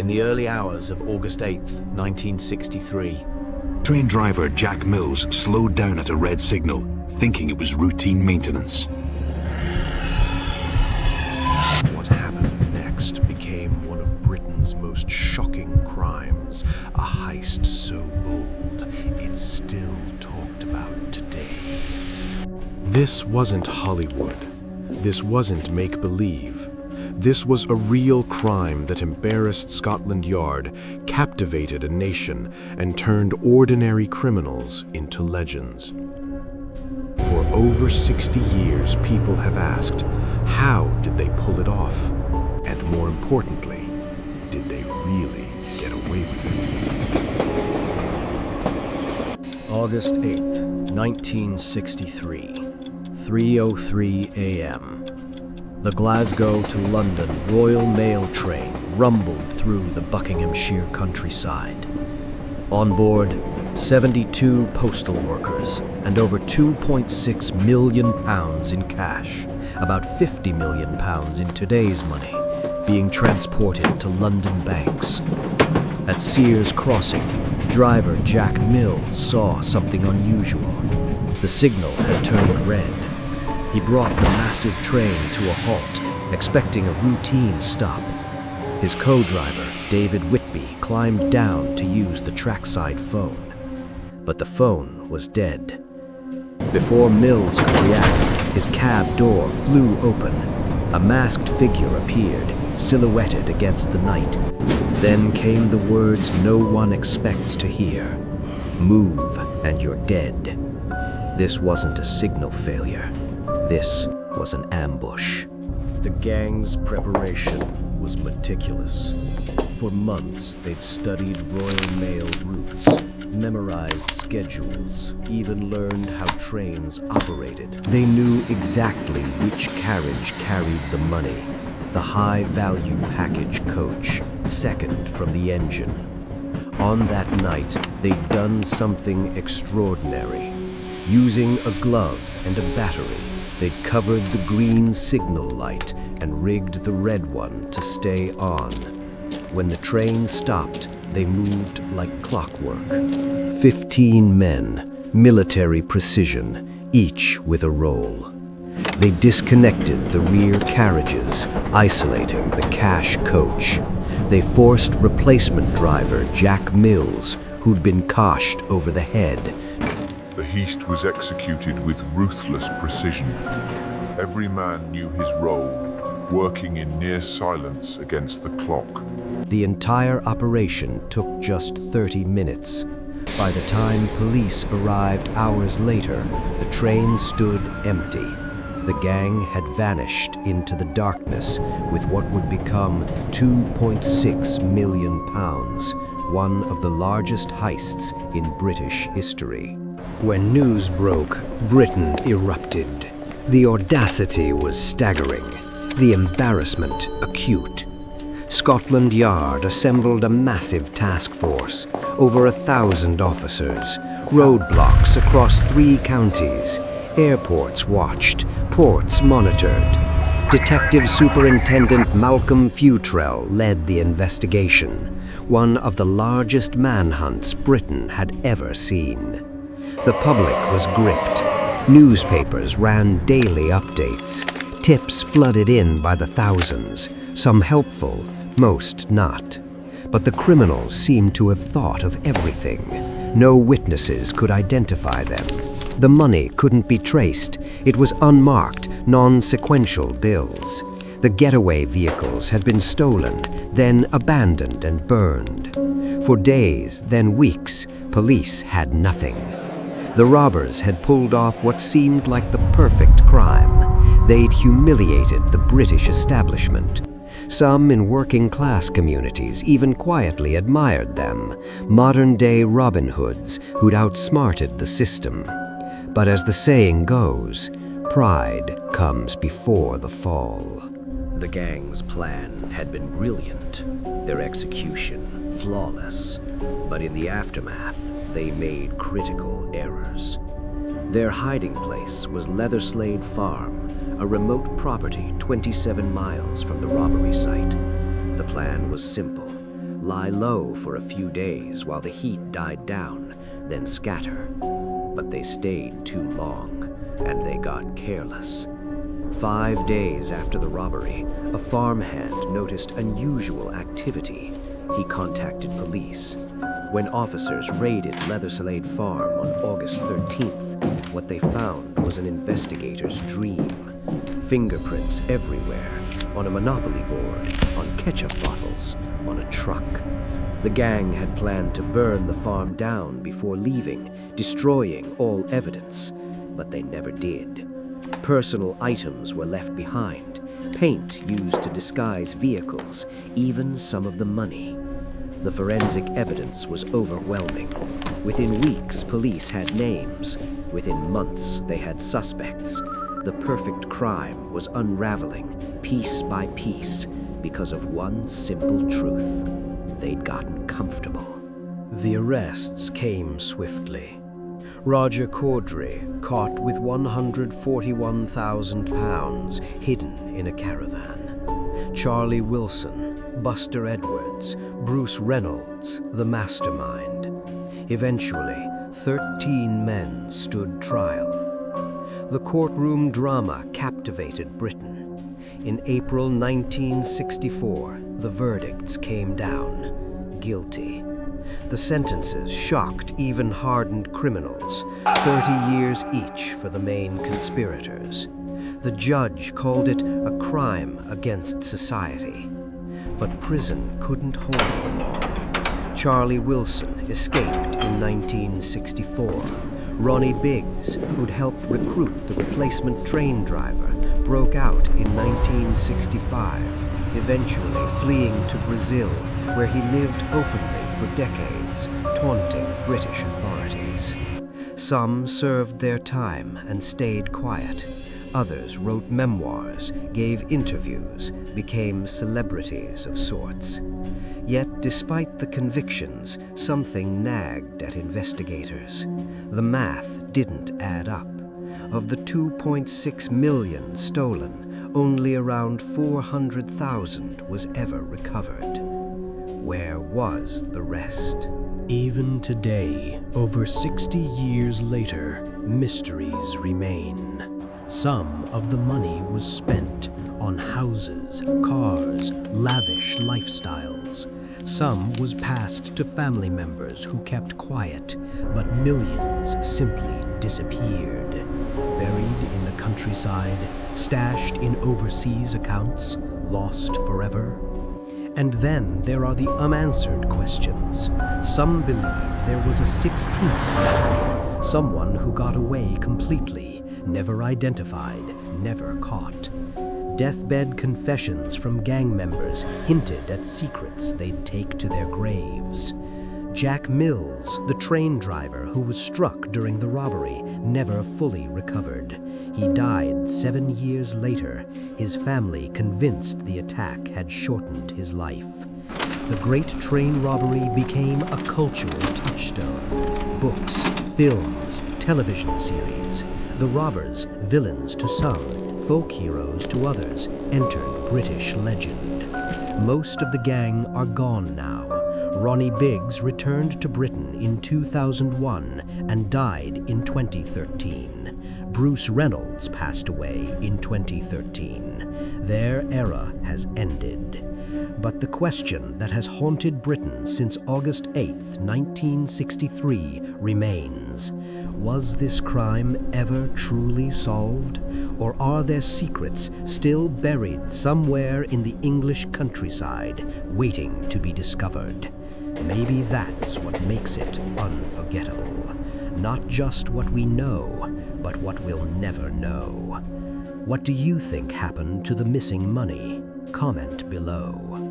in the early hours of August 8th, 1963. Train driver Jack Mills slowed down at a red signal, thinking it was routine maintenance. What happened next became one of Britain's most shocking crimes, a heist so bold it's still talked about today. This wasn't Hollywood. This wasn't make-believe. This was a real crime that embarrassed Scotland Yard, captivated a nation, and turned ordinary criminals into legends. For over 60 years, people have asked, how did they pull it off? And more importantly, did they really get away with it? August 8th, 1963, 3:03 a.m. The Glasgow to London Royal Mail train rumbled through the Buckinghamshire countryside. On board, 72 postal workers and over £2.6 million in cash, about £50 million in today's money, being transported to London banks. At Sears Crossing, driver Jack Mills saw something unusual. The signal had turned red. He brought the massive train to a halt, expecting a routine stop. His co-driver, David Whitby, climbed down to use the trackside phone. But the phone was dead. Before Mills could react, his cab door flew open. A masked figure appeared, silhouetted against the night. Then came the words no one expects to hear. Move and you're dead. This wasn't a signal failure. This was an ambush. The gang's preparation was meticulous. For months, they'd studied Royal Mail routes, memorized schedules, even learned how trains operated. They knew exactly which carriage carried the money, the high-value package coach, second from the engine. On that night, they'd done something extraordinary. Using a glove and a battery, they'd covered the green signal light and rigged the red one to stay on. When the train stopped, they moved like clockwork. 15 men, military precision, each with a role. They disconnected the rear carriages, isolating the cash coach. They forced replacement driver Jack Mills, who'd been coshed over the head. The heist was executed with ruthless precision. Every man knew his role, working in near silence against the clock. The entire operation took just 30 minutes. By the time police arrived hours later, the train stood empty. The gang had vanished into the darkness with what would become £2.6 million, one of the largest heists in British history. When news broke, Britain erupted. The audacity was staggering, the embarrassment acute. Scotland Yard assembled a massive task force, over 1,000 officers, roadblocks across 3 counties, airports watched, ports monitored. Detective Superintendent Malcolm Futrell led the investigation, one of the largest manhunts Britain had ever seen. The public was gripped. Newspapers ran daily updates. Tips flooded in by the thousands, some helpful, most not. But the criminals seemed to have thought of everything. No witnesses could identify them. The money couldn't be traced. It was unmarked, non-sequential bills. The getaway vehicles had been stolen, then abandoned and burned. For days, then weeks, police had nothing. The robbers had pulled off what seemed like the perfect crime. They'd humiliated the British establishment. Some in working-class communities even quietly admired them, modern-day Robin Hoods who'd outsmarted the system. But as the saying goes, pride comes before the fall. The gang's plan had been brilliant, their execution flawless. But in the aftermath, they made critical errors. Their hiding place was Leatherslade Farm, a remote property 27 miles from the robbery site. The plan was simple. lie low for a few days while the heat died down, then scatter. But they stayed too long, and they got careless. 5 days after the robbery, a farmhand noticed unusual activity. He contacted police. When officers raided Leathersalade Farm on August 13th, what they found was an investigator's dream. Fingerprints everywhere, on a Monopoly board, on ketchup bottles, on a truck. The gang had planned to burn the farm down before leaving, destroying all evidence, but they never did. Personal items were left behind, paint used to disguise vehicles, even some of the money. The forensic evidence was overwhelming. Within weeks, police had names. Within months, they had suspects. The perfect crime was unraveling, piece by piece, because of one simple truth. They'd gotten comfortable. The arrests came swiftly. Roger Caudry, caught with £141,000 hidden in a caravan. Charlie Wilson, Buster Edwards, Bruce Reynolds, the mastermind. Eventually, 13 men stood trial. The courtroom drama captivated Britain. In April 1964, the verdicts came down. Guilty. The sentences shocked even hardened criminals, 30 years each for the main conspirators. The judge called it a crime against society. But prison couldn't hold them all. Charlie Wilson escaped in 1964. Ronnie Biggs, who'd helped recruit the replacement train driver, broke out in 1965, eventually fleeing to Brazil, where he lived openly for decades, taunting British authorities. Some served their time and stayed quiet. Others wrote memoirs, gave interviews, became celebrities of sorts. Yet, despite the convictions, something nagged at investigators. The math didn't add up. Of the 2.6 million stolen, only around 400,000 was ever recovered. Where was the rest? Even today, over 60 years later, mysteries remain. Some of the money was spent on houses, cars, lavish lifestyles. Some was passed to family members who kept quiet, but millions simply disappeared. Buried in the countryside, stashed in overseas accounts, lost forever. And then there are the unanswered questions. Some believe there was a 16th man, someone who got away completely, never identified, never caught. Deathbed confessions from gang members hinted at secrets they'd take to their graves. Jack Mills, the train driver who was struck during the robbery, never fully recovered. He died 7 years later, his family convinced the attack had shortened his life. The Great Train Robbery became a cultural touchstone. Books, films, television series. The robbers, villains to some, folk heroes to others, entered British legend. Most of the gang are gone now. Ronnie Biggs returned to Britain in 2001 and died in 2013. Bruce Reynolds passed away in 2013. Their era has ended. But the question that has haunted Britain since August 8, 1963, remains. Was this crime ever truly solved? Or are there secrets still buried somewhere in the English countryside, waiting to be discovered? Maybe that's what makes it unforgettable. Not just what we know, but what we'll never know. What do you think happened to the missing money? Comment below.